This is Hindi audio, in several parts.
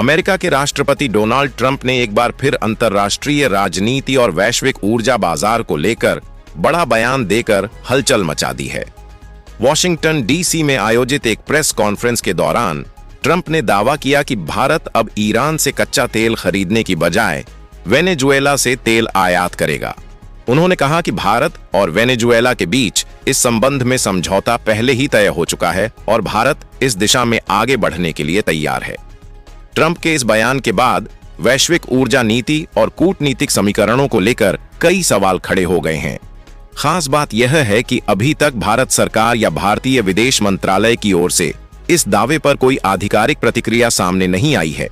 अमेरिका के राष्ट्रपति डोनाल्ड ट्रंप ने एक बार फिर अंतर्राष्ट्रीय राजनीति और वैश्विक ऊर्जा बाजार को लेकर बड़ा बयान देकर हलचल मचा दी है। वॉशिंगटन डीसी में आयोजित एक प्रेस कॉन्फ्रेंस के दौरान ट्रंप ने दावा किया कि भारत अब ईरान से कच्चा तेल खरीदने की बजाय वेनेजुएला से तेल आयात करेगा। उन्होंने कहा कि भारत और वेनेजुएला के बीच इस संबंध में समझौता पहले ही तय हो चुका है और भारत इस दिशा में आगे बढ़ने के लिए तैयार है। ट्रंप के इस बयान के बाद वैश्विक ऊर्जा नीति और कूटनीतिक समीकरणों को लेकर कई सवाल खड़े हो गए हैं। खास बात यह है कि अभी तक भारत सरकार या भारतीय विदेश मंत्रालय की ओर से इस दावे पर कोई आधिकारिक प्रतिक्रिया सामने नहीं आई है।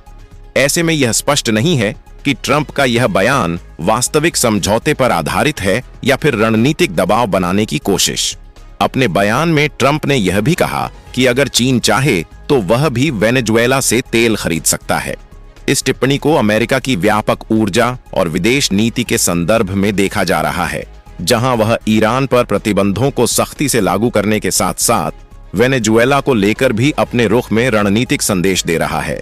ऐसे में यह स्पष्ट नहीं है कि ट्रंप का यह बयान वास्तविक समझौते पर आधारित है या फिर रणनीतिक दबाव बनाने की कोशिश। अपने बयान में ट्रंप ने यह भी कहा कि अगर चीन चाहे तो वह भी वेनेजुएला से तेल खरीद सकता है। इस टिप्पणी को अमेरिका की व्यापक ऊर्जा और विदेश नीति के संदर्भ में देखा जा रहा है, जहां वह ईरान पर प्रतिबंधों को सख्ती से लागू करने के साथ साथ वेनेजुएला को लेकर भी अपने रुख में रणनीतिक संदेश दे रहा है।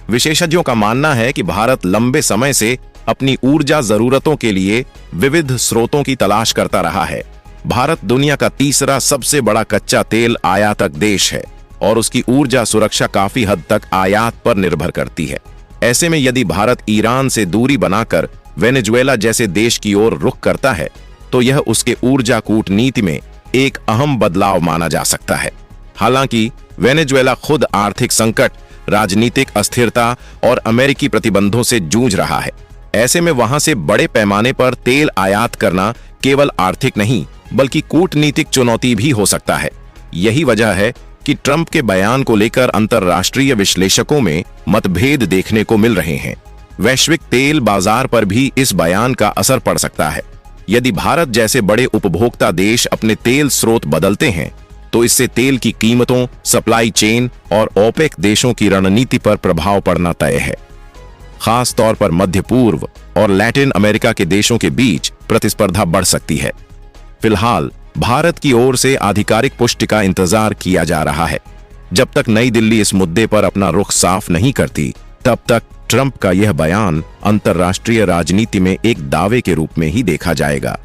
विशेषज्ञों का मानना है कि भारत लंबे समय से अपनी ऊर्जा जरूरतों के लिए विविध स्रोतों की तलाश करता रहा है। भारत दुनिया का तीसरा सबसे बड़ा कच्चा तेल आयातक देश है और उसकी ऊर्जा सुरक्षा काफी हद तक आयात पर निर्भर करती है। ऐसे में यदि भारत ईरान से दूरी बनाकर वेनेजुएला जैसे देश की ओर रुख करता है तो यह उसके ऊर्जा कूटनीति में एक अहम बदलाव माना जा सकता है। हालांकि वेनेजुएला खुद आर्थिक संकट, राजनीतिक अस्थिरता और अमेरिकी प्रतिबंधों से जूझ रहा है। ऐसे में वहां से बड़े पैमाने पर तेल आयात करना केवल आर्थिक नहीं बल्कि कूटनीतिक चुनौती भी हो सकता है। यही वजह है कि ट्रंप के बयान को लेकर अंतर्राष्ट्रीय विश्लेषकों में मतभेद देखने को मिल रहे हैं। वैश्विक तेल बाजार पर भी इस बयान का असर पड़ सकता है। यदि भारत जैसे बड़े उपभोक्ता देश अपने तेल स्रोत बदलते हैं तो इससे तेल की कीमतों, सप्लाई चेन और ओपेक देशों की रणनीति पर प्रभाव पड़ना तय है। खास तौर पर मध्य पूर्व और लैटिन अमेरिका के देशों के बीच प्रतिस्पर्धा बढ़ सकती है। फिलहाल भारत की ओर से आधिकारिक पुष्टि का इंतजार किया जा रहा है। जब तक नई दिल्ली इस मुद्दे पर अपना रुख साफ नहीं करती, तब तक ट्रंप का यह बयान अंतर्राष्ट्रीय राजनीति में एक दावे के रूप में ही देखा जाएगा।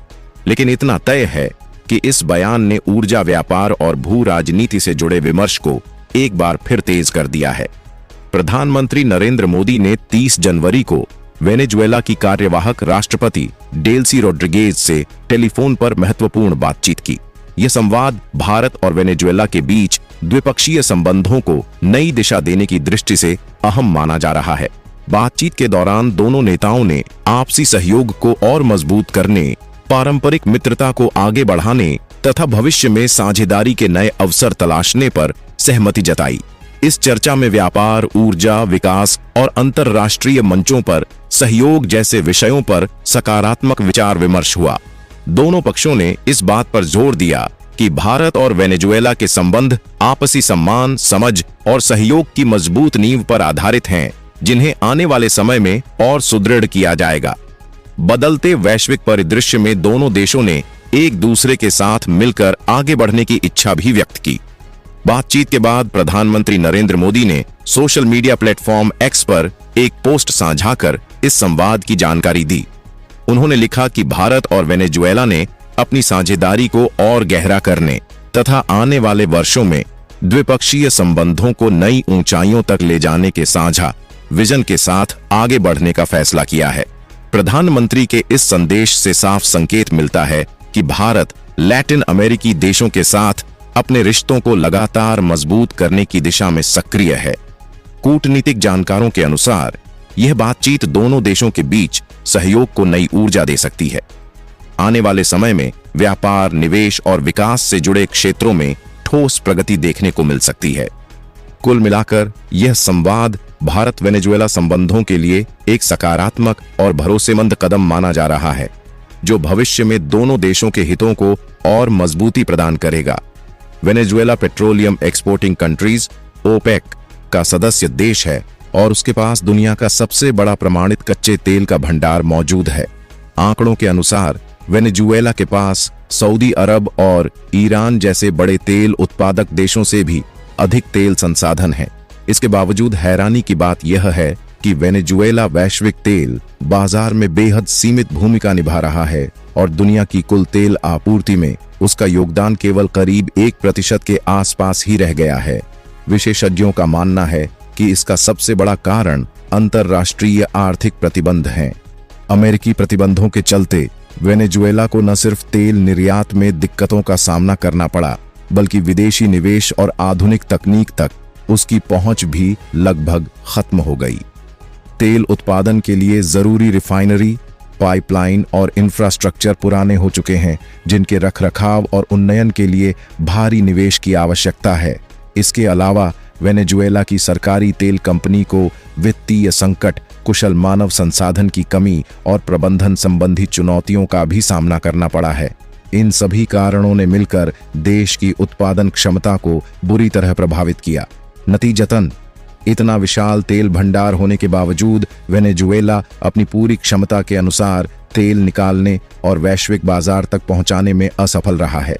लेकिन इतना तय है कि इस बयान ने ऊर्जा व्यापार और भू राजनीति से जुड़े विमर्श को एक बार फिर तेज कर दिया है। प्रधानमंत्री नरेंद्र मोदी ने 30 जनवरी को वेनेजुएला की कार्यवाहक राष्ट्रपति डेल्सी रोड्रिगेज से टेलीफोन पर महत्वपूर्ण बातचीत की। यह संवाद भारत और वेनेजुएला के बीच द्विपक्षीय संबंधों को नई दिशा देने की दृष्टि से अहम माना जा रहा है। बातचीत के दौरान दोनों नेताओं ने आपसी सहयोग को और मजबूत करने, पारंपरिक मित्रता को आगे बढ़ाने तथा भविष्य में साझेदारी के नए अवसर तलाशने पर सहमति जताई। इस चर्चा में व्यापार, ऊर्जा, विकास और अंतर्राष्ट्रीय मंचों पर सहयोग जैसे विषयों पर सकारात्मक विचार विमर्श हुआ। दोनों पक्षों ने इस बात पर जोर दिया कि भारत और वेनेजुएला के संबंध आपसी सम्मान, समझ और सहयोग की मजबूत नींव पर आधारित हैं, जिन्हें आने वाले समय में और सुदृढ़ किया जाएगा। बदलते वैश्विक परिदृश्य में दोनों देशों ने एक दूसरे के साथ मिलकर आगे बढ़ने की इच्छा भी व्यक्त की। बातचीत के बाद प्रधानमंत्री नरेंद्र मोदी ने सोशल मीडिया प्लेटफॉर्म एक्स पर एक पोस्ट साझा कर इस संवाद की जानकारी दी। उन्होंने लिखा कि भारत और वेनेजुएला ने अपनी साझेदारी को और गहरा करने तथा आने वाले वर्षों में द्विपक्षीय संबंधों को नई ऊंचाइयों तक ले जाने के साझा विजन के साथ आगे बढ़ने का फैसला किया है। प्रधानमंत्री के इस संदेश से साफ संकेत मिलता है कि भारत लैटिन अमेरिकी देशों के साथ अपने रिश्तों को लगातार मजबूत करने की दिशा में सक्रिय है। कूटनीतिक जानकारों के अनुसार यह बातचीत दोनों देशों के बीच सहयोग को नई ऊर्जा दे सकती है। आने वाले समय में व्यापार, निवेश और विकास से जुड़े क्षेत्रों में ठोस प्रगति देखने को मिल सकती है। कुल मिलाकर यह संवाद भारत वेनेजुएला संबंधों के लिए एक सकारात्मक और भरोसेमंद कदम माना जा रहा है, जो भविष्य में दोनों देशों के हितों को और मजबूती प्रदान करेगा। Venezuela petroleum exporting countries OPEC का सदस्य देश है और उसके पास दुनिया का सबसे बड़ा प्रमाणित कच्चे तेल का भंडार मौजूद है। आंकड़ों के अनुसार वेनेजुएला के पास सऊदी अरब और ईरान जैसे बड़े तेल उत्पादक देशों से भी अधिक तेल संसाधन है। इसके बावजूद हैरानी की बात यह है जबकि वेनेजुएला वैश्विक तेल बाजार में बेहद सीमित भूमिका निभा रहा है और दुनिया की कुल तेल आपूर्ति में उसका योगदान केवल करीब 1% के आसपास ही रह गया है। विशेषज्ञों का मानना है कि इसका सबसे बड़ा कारण अंतर्राष्ट्रीय आर्थिक प्रतिबंध हैं। अमेरिकी प्रतिबंधों के चलते वेनेजुएला को न सिर्फ तेल निर्यात में दिक्कतों का सामना करना पड़ा, बल्कि विदेशी निवेश और आधुनिक तकनीक तक उसकी पहुंच भी लगभग खत्म हो गई। तेल उत्पादन के लिए जरूरी रिफाइनरी, पाइपलाइन और इंफ्रास्ट्रक्चर पुराने हो चुके हैं, जिनके रखरखाव और उन्नयन के लिए भारी निवेश की आवश्यकता है। इसके अलावा वेनेजुएला की सरकारी तेल कंपनी को वित्तीय संकट, कुशल मानव संसाधन की कमी और प्रबंधन संबंधी चुनौतियों का भी सामना करना पड़ा है। इन सभी कारणों ने मिलकर देश की उत्पादन क्षमता को बुरी तरह प्रभावित किया। नतीजतन इतना विशाल तेल भंडार होने के बावजूद वेनेजुएला अपनी पूरी क्षमता के अनुसार तेल निकालने और वैश्विक बाजार तक पहुंचाने में असफल रहा है।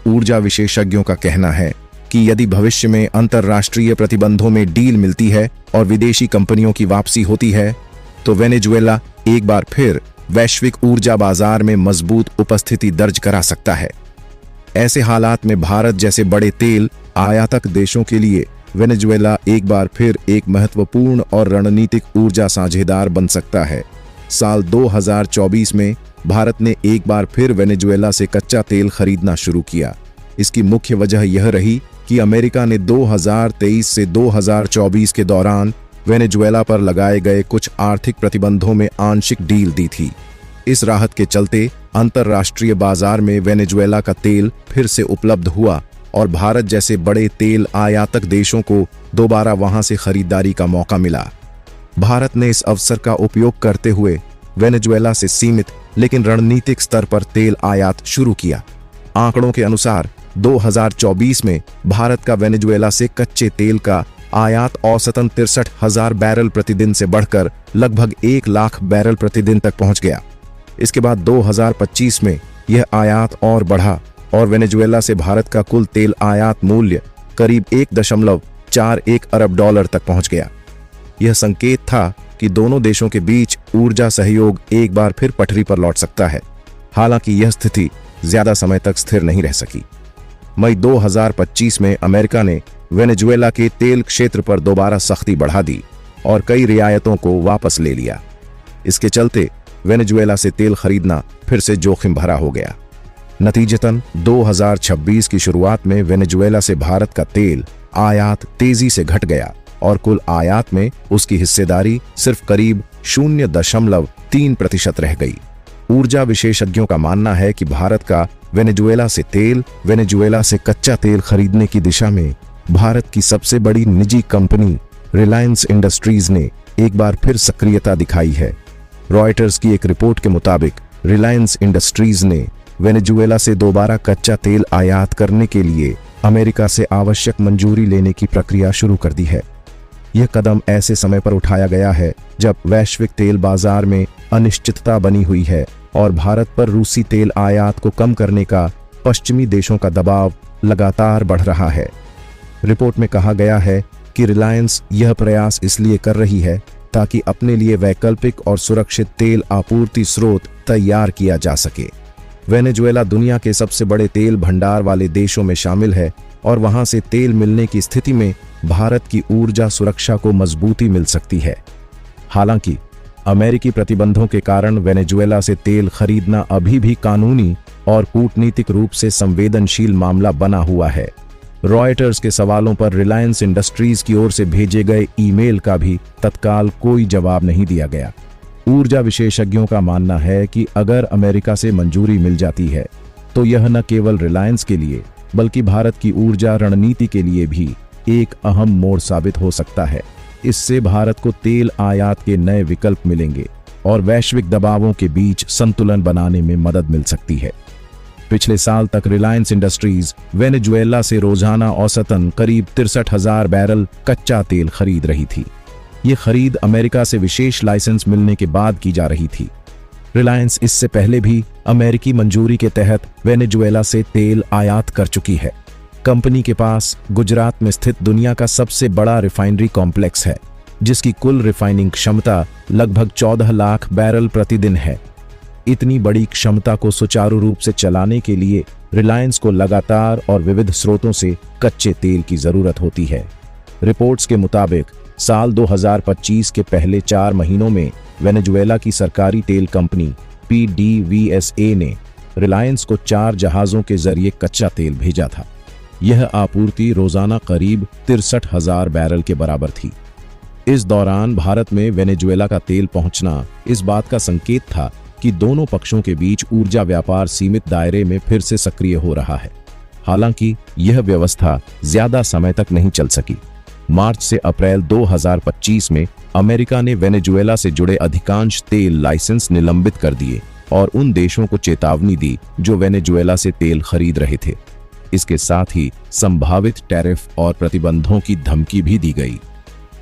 ऊर्जा विशेषज्ञों का कहना है कि यदि भविष्य में अंतर्राष्ट्रीय प्रतिबंधों में डील मिलती है और विदेशी कंपनियों की वापसी होती है, तो वेनेजुएला एक बार फिर वैश्विक ऊर्जा बाजार में मजबूत उपस्थिति दर्ज करा सकता है। ऐसे हालात में भारत जैसे बड़े तेल आयातक देशों के लिए वेनेजुएला एक बार फिर एक महत्वपूर्ण और रणनीतिक ऊर्जा साझेदार बन सकता है। साल 2024 में भारत ने एक बार फिर वेनेजुएला से कच्चा तेल खरीदना शुरू किया। इसकी मुख्य वजह यह रही कि अमेरिका ने 2023 से 2024 के दौरान वेनेजुएला पर लगाए गए कुछ आर्थिक प्रतिबंधों में आंशिक डील दी थी। इस राहत के चलते अंतर्राष्ट्रीय बाजार में वेनेजुएला का तेल फिर से उपलब्ध हुआ और भारत जैसे बड़े तेल आयातक देशों को दोबारा वहां से खरीदारी का मौका मिला। भारत ने इस अवसर का उपयोग करते हुए वेनेजुएला से सीमित लेकिन रणनीतिक स्तर पर तेल आयात शुरू किया। आंकड़ों के अनुसार 2024 में भारत का वेनेजुएला से कच्चे तेल का आयात औसतन 63,000 बैरल प्रतिदिन से बढ़कर लगभग 1 लाख बैरल प्रतिदिन तक पहुंच गया। इसके बाद 2025 में यह आयात और बढ़ा और वेनेजुएला से भारत का कुल तेल आयात मूल्य करीब 1.41 अरब डॉलर तक पहुंच गया। यह संकेत था कि दोनों देशों के बीच ऊर्जा सहयोग एक बार फिर पटरी पर लौट सकता है। हालांकि यह स्थिति ज्यादा समय तक स्थिर नहीं रह सकी। मई 2025 में अमेरिका ने वेनेजुएला के तेल क्षेत्र पर दोबारा सख्ती बढ़ा दी और कई रियायतों को वापस ले लिया। इसके चलते वेनेजुएला से तेल खरीदना फिर से जोखिम भरा हो गया। नतीजतन 2026 की शुरुआत में वेनेजुएला से भारत का तेल आयात तेजी से घट गया और कुल आयात में उसकी हिस्सेदारी सिर्फ करीब 0.3% रह गई। ऊर्जा विशेषज्ञों का मानना है कि भारत का वेनेजुएला से कच्चा तेल खरीदने की दिशा में भारत की सबसे बड़ी निजी कंपनी रिलायंस इंडस्ट्रीज ने एक बार फिर सक्रियता दिखाई है। रॉयटर्स की एक रिपोर्ट के मुताबिक रिलायंस इंडस्ट्रीज ने वेनेजुएला से दोबारा कच्चा तेल आयात करने के लिए अमेरिका से आवश्यक मंजूरी लेने की प्रक्रिया शुरू कर दी है। यह कदम ऐसे समय पर उठाया गया है जब वैश्विक तेल बाजार में अनिश्चितता बनी हुई है और भारत पर रूसी तेल आयात को कम करने का पश्चिमी देशों का दबाव लगातार बढ़ रहा है। रिपोर्ट में कहा गया है कि रिलायंस यह प्रयास इसलिए कर रही है ताकि अपने लिए वैकल्पिक और सुरक्षित तेल आपूर्ति स्रोत तैयार किया जा सके। वेनेजुएला दुनिया के सबसे बड़े तेल भंडार वाले देशों में शामिल है और वहां से तेल मिलने की स्थिति में भारत की ऊर्जा सुरक्षा को मजबूती मिल सकती है। हालांकि अमेरिकी प्रतिबंधों के कारण वेनेजुएला से तेल खरीदना अभी भी कानूनी और कूटनीतिक रूप से संवेदनशील मामला बना हुआ है। रॉयटर्स के सवालों पर रिलायंस इंडस्ट्रीज की ओर से भेजे गए ईमेल का भी तत्काल कोई जवाब नहीं दिया गया। ऊर्जा विशेषज्ञों का मानना है कि अगर अमेरिका से मंजूरी मिल जाती है तो यह न केवल रिलायंस के लिए बल्कि भारत की ऊर्जा रणनीति के लिए भी एक अहम मोड़ साबित हो सकता है। इससे भारत को तेल आयात के नए विकल्प मिलेंगे और वैश्विक दबावों के बीच संतुलन बनाने में मदद मिल सकती है। पिछले साल तक रिलायंस इंडस्ट्रीज वेनेजुएला से रोजाना औसतन करीब 63,000 बैरल कच्चा तेल खरीद रही थी। ये खरीद अमेरिका से विशेष लाइसेंस मिलने के बाद की जा रही थी। रिलायंस इससे पहले भी अमेरिकी मंजूरी के तहत वेनेजुएला से तेल आयात कर चुकी है। कंपनी के पास गुजरात में स्थित दुनिया का सबसे बड़ा रिफाइनरी कॉम्प्लेक्स है, जिसकी कुल रिफाइनिंग क्षमता लगभग 14 लाख बैरल प्रतिदिन है। इतनी बड़ी क्षमता को सुचारू रूप से चलाने के लिए रिलायंस को लगातार और विविध स्रोतों से कच्चे तेल की जरूरत होती है। रिपोर्ट्स के मुताबिक साल 2025 के पहले 4 महीनों में वेनेजुएला की सरकारी तेल कंपनी PDVSA ने रिलायंस को 4 जहाजों के जरिए कच्चा तेल भेजा था। यह आपूर्ति रोजाना करीब 63,000 बैरल के बराबर थी। इस दौरान भारत में वेनेजुएला का तेल पहुंचना इस बात का संकेत था कि दोनों पक्षों के बीच ऊर्जा व्यापार सीमित दायरे में फिर से सक्रिय हो रहा है। हालांकि यह व्यवस्था ज्यादा समय तक नहीं चल सकी। मार्च से अप्रैल 2025 में अमेरिका ने वेनेजुएला से जुड़े अधिकांश तेल लाइसेंस निलंबित कर दिए और उन देशों को चेतावनी दी जो वेनेजुएला से तेल खरीद रहे थे। इसके साथ ही संभावित टैरिफ और प्रतिबंधों की धमकी भी दी गई।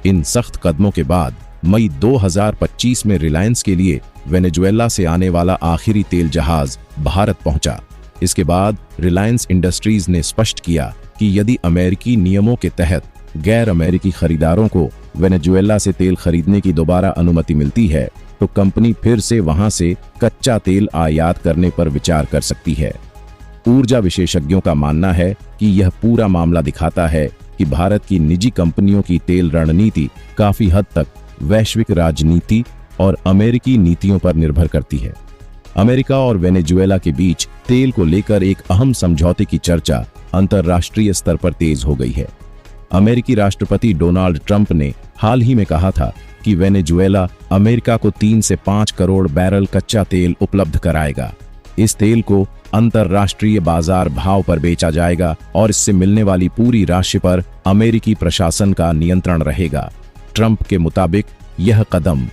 इन सख्त कदमों के बाद मई 2025 में रिलायंस के लिए वेनेजुएला से आने वाला आखिरी तेल जहाज भारत पहुंचा। इसके बाद रिलायंस इंडस्ट्रीज ने स्पष्ट किया कि यदि अमेरिकी नियमों के तहत गैर अमेरिकी खरीदारों को वेनेजुएला से तेल खरीदने की दोबारा अनुमति मिलती है तो कंपनी फिर से वहां से कच्चा तेल आयात करने पर विचार कर सकती है। ऊर्जा विशेषज्ञों का मानना है कि यह पूरा मामला दिखाता है कि भारत की निजी कंपनियों की तेल रणनीति काफी हद तक वैश्विक राजनीति और अमेरिकी नीतियों पर निर्भर करती है। अमेरिका और वेनेजुएला के बीच तेल को लेकर एक अहम समझौते की चर्चा अंतर्राष्ट्रीय स्तर पर तेज हो गई है। अमेरिकी राष्ट्रपति डोनाल्ड ट्रंप ने हाल ही में कहा था कि वेनेजुएला अमेरिका को 3 से 5 करोड़ बैरल कच्चा तेल उपलब्ध कराएगा। इस तेल को अंतर्राष्ट्रीय बाजार भाव पर बेचा जाएगा और इससे मिलने वाली पूरी राशि पर अमेरिकी प्रशासन का नियंत्रण रहेगा। ट्रंप के मुताबिक यह कदम